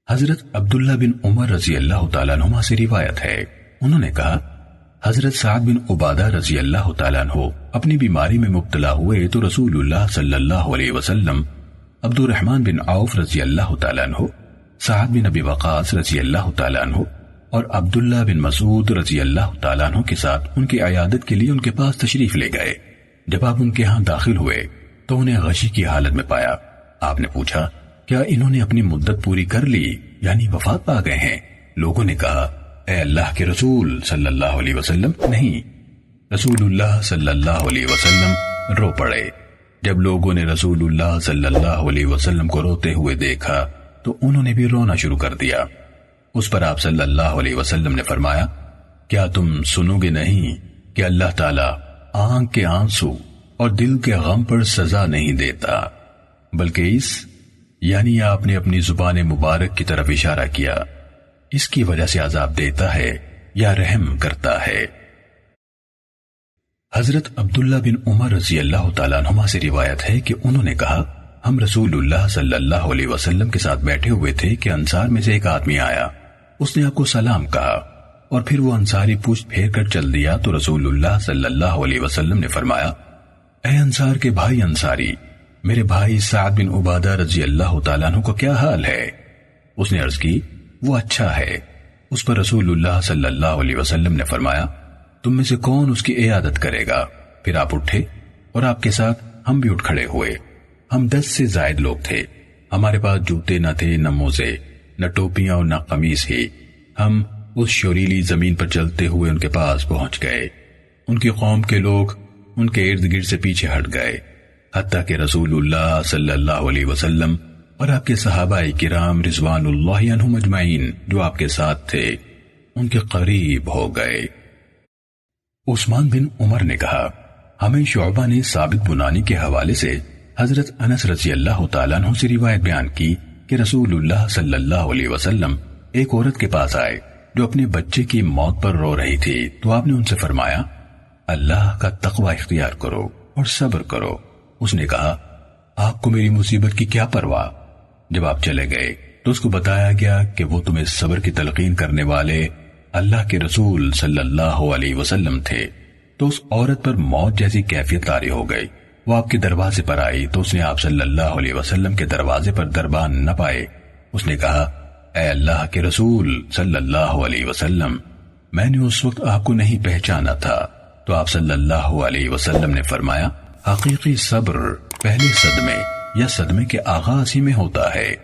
حضرت عبداللہ بن عمر رضی اللہ تعالیٰ عنہما سے روایت ہے، انہوں نے کہا حضرت سعد بن عبادہ رضی اللہ تعالیٰ عنہ اپنی بیماری میں مبتلا ہوئے تو رسول اللہ صلی اللہ علیہ وسلم عبد الرحمن بن عوف رضی اللہ تعالیٰ عنہ، سعد بن ابی وقاص رضی اللہ تعالیٰ عنہ اور عبداللہ بن مسعود رضی اللہ تعالیٰ عنہ کے ساتھ ان کی عیادت کے لیے ان کے پاس تشریف لے گئے۔ جب آپ ان کے ہاں داخل ہوئے تو انہیں غشی کی حالت میں پایا۔ آپ نے پوچھا کیا انہوں نے اپنی مدت پوری کر لی یعنی وفات پا گئے ہیں؟ لوگوں نے کہا اے اللہ کے رسول صلی اللہ علیہ وسلم نہیں۔ رسول اللہ صلی اللہ علیہ وسلم رو پڑے۔ جب لوگوں نے رسول اللہ صلی اللہ علیہ وسلم کو روتے ہوئے دیکھا تو انہوں نے بھی رونا شروع کر دیا۔ اس پر آپ صلی اللہ علیہ وسلم نے فرمایا کیا تم سنو گے نہیں کہ اللہ تعالیٰ آنکھ کے آنسو اور دل کے غم پر سزا نہیں دیتا، بلکہ یعنی آپ نے اپنی زبان مبارک کی طرف اشارہ کیا، اس کی وجہ سے عذاب دیتا ہے یا رحم کرتا ہے۔ حضرت عبداللہ بن عمر رضی اللہ تعالیٰ عنہما سے روایت ہے کہ انہوں نے کہا ہم رسول اللہ صلی اللہ علیہ وسلم کے ساتھ بیٹھے ہوئے تھے کہ انصار میں سے ایک آدمی آیا، اس نے آپ کو سلام کہا اور پھر وہ انصاری پوچھ پھیر کر چل دیا تو رسول اللہ صلی اللہ علیہ وسلم نے فرمایا اے انصار کے بھائی انصاری، میرے بھائی سعد بن عبادہ رضی اللہ تعالیٰ عنہ کو کیا حال ہے؟ اس نے عرض کی وہ اچھا ہے۔ اس پر رسول اللہ صلی اللہ علیہ وسلم نے فرمایا تم میں سے کون اس کی عیادت کرے گا؟ پھر آپ اٹھے اور آپ کے ساتھ ہم بھی اٹھ کھڑے ہوئے۔ ہم 10 سے زائد لوگ تھے، ہمارے پاس جوتے نہ تھے نہ موزے نہ ٹوپیاں اور نہ قمیص ہی۔ ہم اس شوریلی زمین پر چلتے ہوئے ان کے پاس پہنچ گئے۔ ان کی قوم کے لوگ ان کے ارد گرد سے پیچھے ہٹ گئے، حتیٰ کہ رسول اللہ صلی اللہ علیہ وسلم اور آپ کے صحابہ کرام رضوان اللہ عنہم اجمعین جو آپ کے ساتھ تھے ان کے قریب ہو گئے۔ عثمان بن عمر نے کہا ہمیں شعبہ نے ثابت بنانی کے حوالے سے حضرت انس رضی اللہ تعالیٰ عنہ سے روایت بیان کی کہ رسول اللہ صلی اللہ علیہ وسلم ایک عورت کے پاس آئے جو اپنے بچے کی موت پر رو رہی تھی تو آپ نے ان سے فرمایا اللہ کا تقوی اختیار کرو اور صبر کرو۔ اس نے کہا آپ کو میری مصیبت کی کیا پرواہ؟ جب آپ چلے گئے تو اس کو بتایا گیا کہ وہ تمہیں صبر کی تلقین کرنے والے اللہ کے رسول صلی اللہ علیہ وسلم تھے۔ تو اس عورت پر موت جیسی کیفیت طاری ہو گئی۔ وہ آپ کے دروازے پر آئی تو اس نے آپ صلی اللہ علیہ وسلم کے دروازے پر دربان نہ پائے۔ اس نے کہا اے اللہ کے رسول صلی اللہ علیہ وسلم، میں نے اس وقت آپ کو نہیں پہچانا تھا۔ تو آپ صلی اللہ علیہ وسلم نے فرمایا حقیقی صبر پہلے صدمے یا صدمے کے آغاز ہی میں ہوتا ہے۔